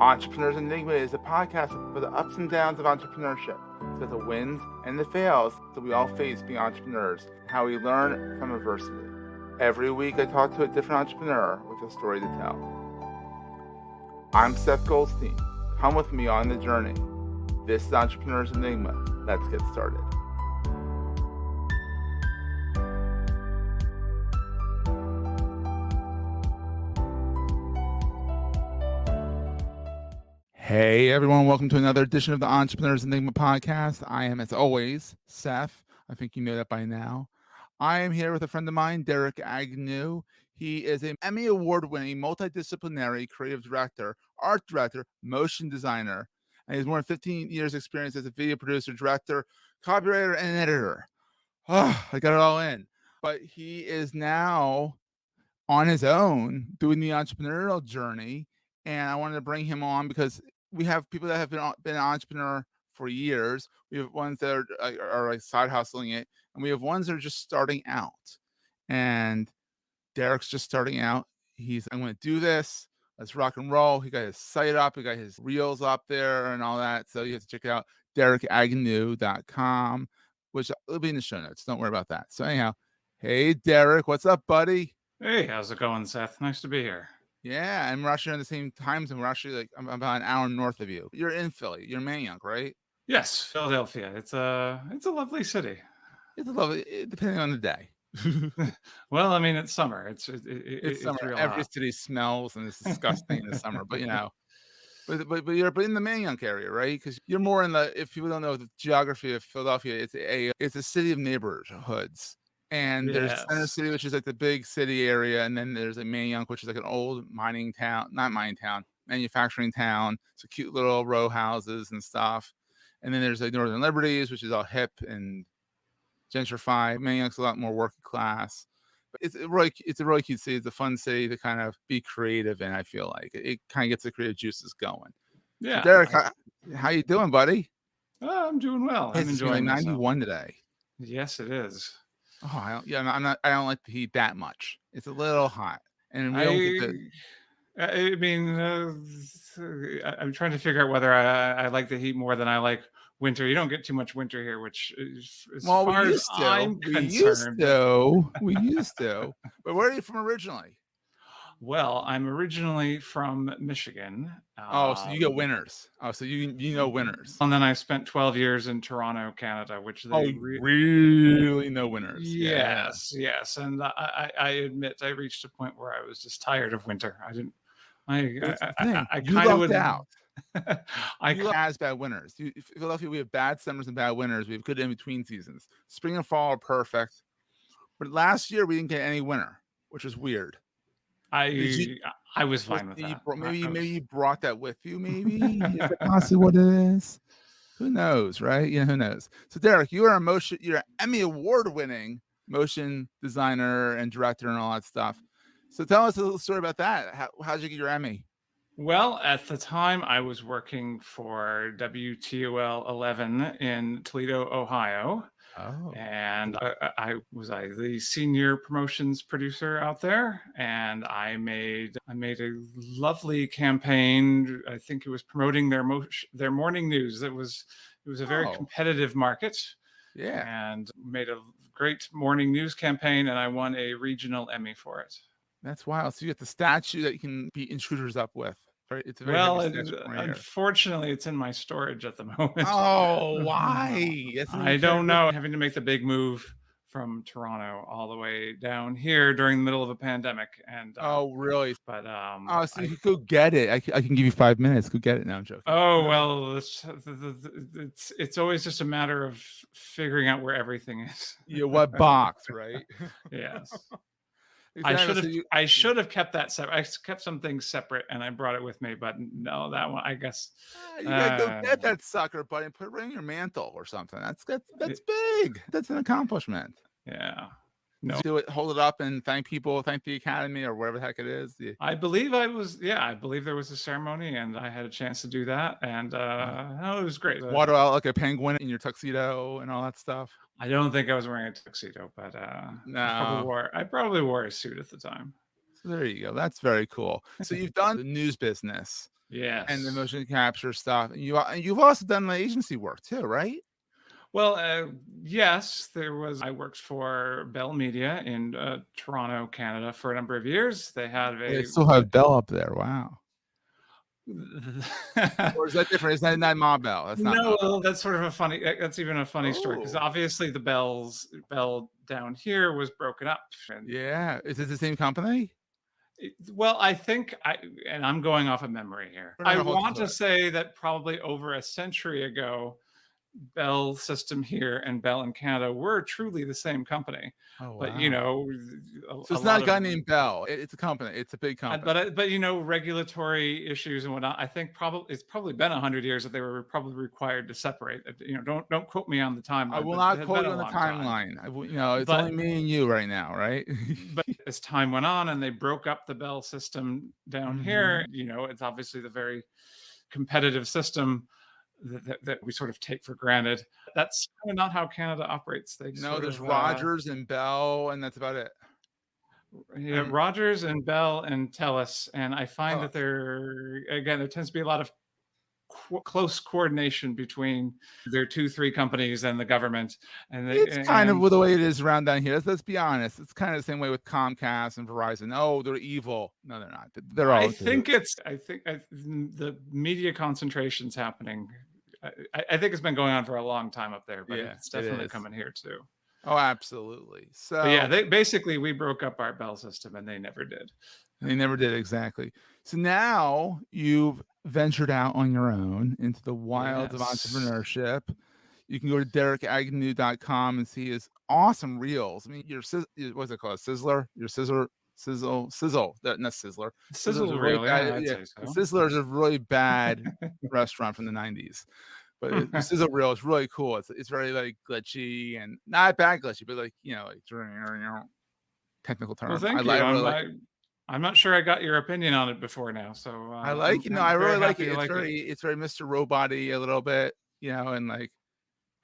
Entrepreneur's Enigma is a podcast for the ups and downs of entrepreneurship. So the wins and the fails that we all face being entrepreneurs, how we learn from adversity. Every week I talk to a different entrepreneur with a story to tell. I'm Seth Goldstein. Come with me on the journey. This is Entrepreneur's Enigma. Let's get started. Hey everyone, welcome to another edition of the Entrepreneur's Enigma podcast. I am, as always, Seth. I think you know that by now. I am here with a friend of mine, Derek Agnew. He is an Emmy Award-winning multidisciplinary creative director, art director, motion designer, and he has more than 15 years experience as a video producer, director, copywriter, and editor. Oh, I got it all in. But he is now on his own doing the entrepreneurial journey, and I wanted to bring him on because we have people that have been an entrepreneur for years. We have ones that are like side hustling it, and we have ones that are just starting out. And Derek's just starting out. I'm going to do this. Let's rock and roll. He got his site up. He got his reels up there and all that. So you have to check it out, derekagnew.com, which will be in the show notes. Don't worry about that. So anyhow, hey, Derek, what's up, buddy? Hey, how's it going, Seth? Nice to be here. Yeah, and we're actually on the same time zone. We're actually I'm about an hour north of you. You're in Philly. You're Manayunk, right? Yes, Philadelphia. It's a lovely city. It's lovely, depending on the day. Well, I mean, it's summer. It's summer. real Every hot. city smells and it's disgusting in the summer. But but you're in the Manayunk area, right? Because you're more in the. If people don't know the geography of Philadelphia, it's a city of neighborhoods. And there's Center City, which is like the big city area, and then there's a Manayunk, which is like an old manufacturing town. It's a cute little row houses and stuff. And then there's like Northern Liberties, which is all hip and gentrified. Manayunk's a lot more working class. But it's a really cute city. It's a fun city to kind of be creative in. I feel like it kind of gets the creative juices going. Yeah, so Derek, how you doing, buddy? I'm doing well. I'm enjoying like 91 today. Yes, it is. Oh, I don't like the heat that much. It's a little hot, and we don't get I mean, I'm trying to figure out whether I like the heat more than I like winter. You don't get too much winter here, which as far as I'm concerned. We used to. But where are you from originally? Well, I'm originally from Michigan. So you get winters. Oh, so you know winters. And then I spent 12 years in Toronto, Canada, which they really know winters. Yes. And I admit I reached a point where I was just tired of winter. I didn't. I kind of would out. Has bad winters. Philadelphia, we have bad summers and bad winters. We have good in between seasons. Spring and fall are perfect, but last year we didn't get any winter, which is weird. I was fine with that. Maybe you brought that with you. Maybe is that possibly what it is? Who knows, right? Yeah, who knows? So Derek, you're an Emmy Award-winning motion designer and director and all that stuff. So tell us a little story about that. How did you get your Emmy? Well, at the time, I was working for WTOL 11 in Toledo, Ohio. Oh. And I was the senior promotions producer out there, and I made a lovely campaign. I think it was promoting their morning news. It was a very competitive market. Yeah. And made a great morning news campaign, and I won a regional Emmy for it. That's wild. So you get the statue that you can beat intruders up with. It's unfortunately, it's in my storage at the moment. Oh, why? I don't know. Having to make the big move from Toronto all the way down here during the middle of a pandemic, and oh, really? But so you could go get it. I can give you 5 minutes. Go get it. No, I'm joking. Oh well, it's always just a matter of figuring out where everything is. Yeah, what box, right? Yes. Exactly. I should have kept that separate. I kept some things separate, and I brought it with me. But no, that one, I guess. You gotta go get that sucker, buddy, and put it in your mantle or something. That's big. That's an accomplishment. Yeah. No. Do it. Hold it up and thank people. Thank the Academy or whatever the heck it is. I believe I believe there was a ceremony, and I had a chance to do that, and it was great. Water out like a penguin in your tuxedo and all that stuff. I don't think I was wearing a tuxedo, but no, I probably wore a suit at the time. So there you go. That's very cool. So you've done the news business. and the Yes. motion capture stuff. And you've also done the agency work too, right? Well, yes, I worked for Bell Media in Toronto, Canada for a number of years. They had Oh, they a still have Bell up there. Wow. Or is that different? Is that not Ma Bell? That's not Ma No, Bell. well, that's sort of a funny that's even a funny story because Oh, obviously the Bell down here was broken up, and yeah. Is it the same company? well, I think and I'm going off of memory here. We're not I gonna hold you want to to it. say that probably over a century ago, Bell System here and Bell in Canada were truly the same company. Oh, But, wow. So a it's not a lot guy of named Bell. It's a company. It's a big company. but regulatory issues and whatnot. I think probably it's probably been 100 years that they were probably required to separate. Don't quote me on the I timeline, will but not it had quote been you a on the long time. timeline. It's But only me and you right now, right? but as time went on and they broke up the Bell system down here, Mhm. it's obviously the very competitive system that we sort of take for granted. That's kind of not how Canada operates. They No, sort there's of Rogers and Bell, and that's about it. yeah, And Rogers and Bell and Telus, and I find tell that us. there tends to be a lot of close coordination between their 2, 3 companies and the government, and they It's kind of and the way it is around down here. Let's be honest. It's kind of the same way with Comcast and Verizon. Oh, they're evil. No, they're not. They're all I in think cahoots. the media concentration's happening. I think it's been going on for a long time up there, but Yeah, it's it definitely is. coming here too. Oh, absolutely. But yeah, So we broke up our Bell system, and they never did. they never did exactly. So now you've ventured out on your own into the wilds of Yes. entrepreneurship. You can go to derekagnew.com and see his awesome reels. I mean, what's it called? Sizzler? Your sizzle. Not Sizzler. Sizzler's a Sizzle really reel, bad, yeah, I'd yeah. say The so. Sizzler is a really bad restaurant from the 90s. But your sizzle reel is really cool. It's very like glitchy and not bad glitchy, but like technical Well, term. thank I you. really like it. I'm not sure I got your opinion on it before now, so I like I'm I very really like happy it. you like it. It's very Mr. Robot-y a little bit, and like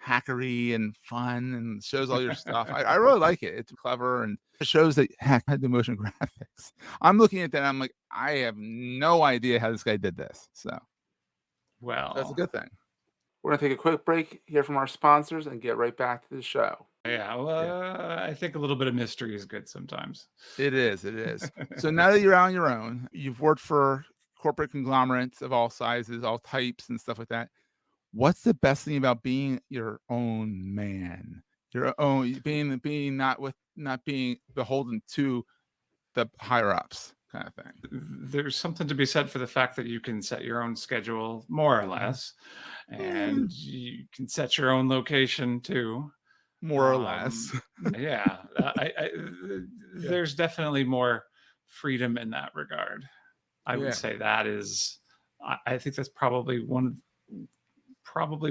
hackery and fun and shows all your stuff. I really like it. It's clever and it shows that Hack had the motion graphics. I'm looking at that. I'm like, I have no idea how this guy did this. So that's a Well, good thing. We're gonna take a quick break here from our sponsors and get right back to the show. yeah, well, Yeah, I think a little bit of mystery is good sometimes. it is. It is. So now that you're on your own, you've worked for corporate conglomerates of all sizes, all types, and stuff like that. What's the best thing about being your own man? Your own being not being beholden to the higher ups kind of thing. There's something to be said for the fact that you can set your own schedule more or Mhm. less, Eh, and you can set your own location too. more or less. Um, yeah, Yeah. there's definitely more freedom in that regard. I would Yeah. say that is, I think that's probably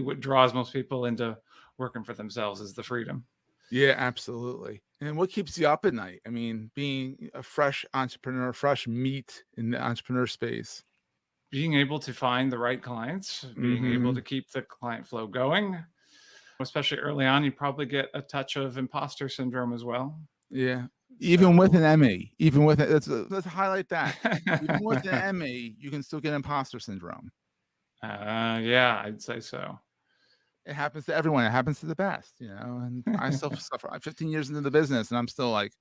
what draws most people into working for themselves is the freedom. Yeah, absolutely. And what keeps you up at night? I mean, being a fresh entrepreneur, fresh meat in the entrepreneur space. Being able to find the right clients, being able to Mhm. keep the client flow going, especially early on, you probably get a touch of imposter syndrome as well. Yeah. Even with So, an Emmy, even with it, let's highlight that. Even with an Emmy, you can still get imposter syndrome. yeah, I'd say so. It happens to everyone. It happens to the best, and I still suffer. I'm 15 years into the business, and I'm still like,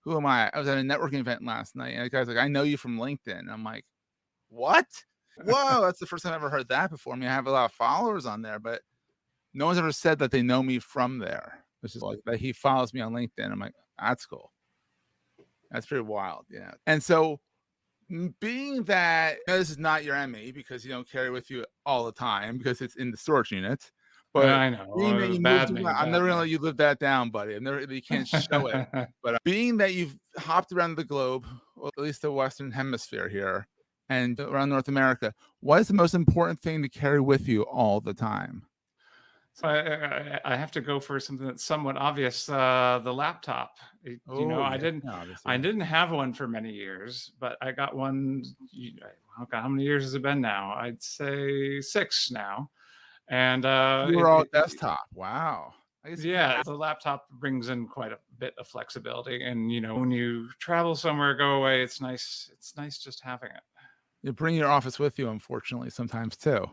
"Who am I?" I was at a networking event last night, and the guy's like, "I know you from LinkedIn." I'm like, "What? Whoa, that's the first time I've ever heard that before." I mean, I have a lot of followers on there, but no one's ever said that they know me from there. It's just like that he follows me on LinkedIn. I'm like, "That's cool. That's pretty wild." Yeah. And so, being that this is not your Emmy because you don't carry with you all the time because it's in the storage unit, but I know, being that you moved bad around, name, I'm bad never gonna let name. you live that down, buddy. I'm never You can't show it. But, being that you've hopped around the globe, or at least the Western Hemisphere here, and around North America, what is the most important thing to carry with you all the time? So I have to go for something that's somewhat obvious. The laptop. Oh, yeah, I obviously. didn't have one for many years, but I got one. Oh God, how many years has it been now? I'd say 6 now. And You were all desktop. Wow. I guess you kinda yeah, have. the laptop brings in quite a bit of flexibility. And when you travel somewhere, go away, it's nice. It's nice just having it. You bring your office with you, unfortunately, sometimes too.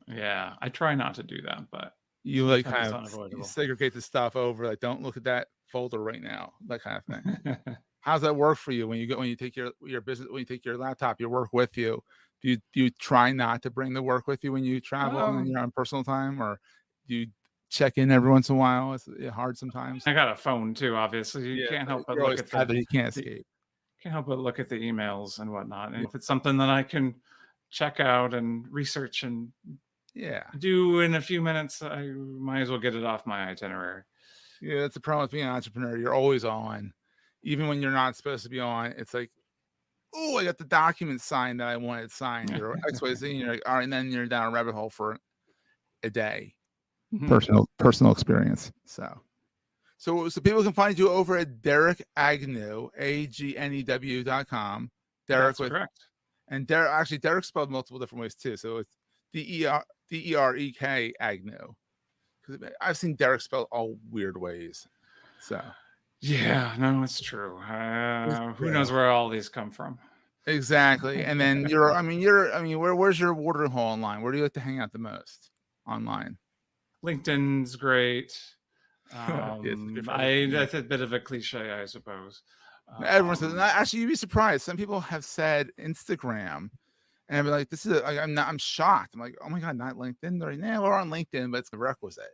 Yeah, I try not to do that, but You like sometimes kind it's of you unavoidable. segregate the stuff over, like, don't look at that folder right now, that kind of thing. How's that work for you when you take your business when you take your laptop, your work with you? Do you try not to bring the work with you when you travel and um, you're on personal time, or do you check in every once in a while? Is it hard sometimes? I got a phone too, obviously. You Yeah, can't help but you're look always at tethered, you can't the escape. can't help but look at the emails and whatnot. And Yeah. if it's something that I can check out and research and Yeah. do in a few minutes, I might as well get it off my itinerary. Yeah, that's the problem with being an entrepreneur, you're always on. Even when you're not supposed to be on, it's like, "Oh, I got the document signed that I wanted signed," or XYZ, and you're like, "Alright," and then you're down a rabbit hole for a day. Mhm. Personal experience, so people can find you over at Derek Agnew, agnew.com. Derek That's with correct. and Derek actually Derek spelled multiple different ways too. So it's Derek Agnew. Because I've seen Derek spelled all weird ways. So Yeah, no, it's true. it's Who knows true. where all these come from? Exactly. And then where's your watering hole online? Where do you like to hang out the most online? LinkedIn's great. It's good for That's a bit of a cliche, I suppose. everyone says, Um, actually, you'd be surprised. Some people have said Instagram. And I'd be like, "This is like, I'm shocked." I'm like, "Oh my god, not LinkedIn right now. We're on LinkedIn, but it's a requisite."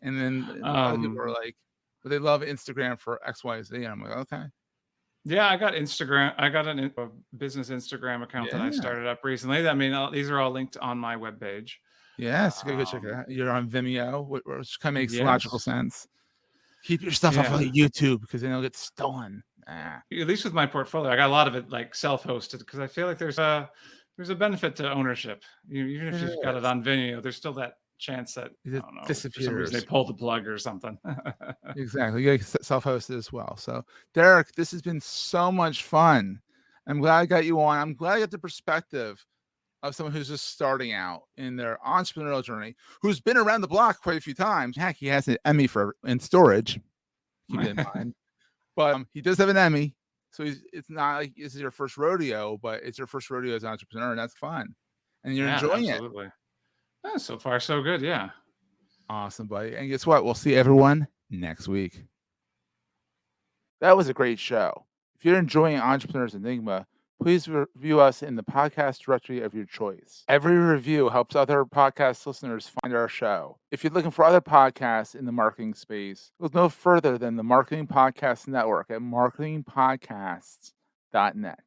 And other people um, are like, "But they love Instagram for X, Y, Z." And I'm like, "Okay, yeah, I got Instagram. I got a business Instagram account that I yeah, started up recently. I mean, these are all linked on my webpage. yes, go check it Um, out." You're on Vimeo, which kind of makes logical yes, sense. Keep your stuff off of yeah. YouTube because then it'll get stolen. At least with my portfolio, I got a lot of it like self-hosted because I feel like there's a benefit to ownership. Even if There you've got it is. on Vimeo, there's still that chance that I It don't know for some reason they disappears. pull the plug or something. Exactly. You get self-hosted as well. So, Derek, this has been so much fun. I'm glad I got you on. I'm glad I got the perspective of someone who's just starting out in their entrepreneurial journey, who's been around the block quite a few times. Heck, he has an Emmy for in storage. Keep it in mind, but he does have an Emmy, so it's not like this is your first rodeo, but it's your first rodeo as an entrepreneur, and that's fun, and you're Yeah, enjoying it. absolutely. So far, so good. Yeah. Awesome, buddy. And guess what? We'll see everyone next week. That was a great show. If you're enjoying Entrepreneurs Enigma, please review us in the podcast directory of your choice. Every review helps other podcast listeners find our show. If you're looking for other podcasts in the marketing space, look no further than the Marketing Podcast Network at marketingpodcasts.net.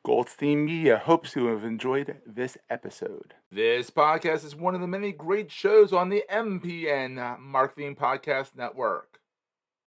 Goldstein Media hopes you have enjoyed this episode. This podcast is one of the many great shows on the MPN Marketing Podcast Network.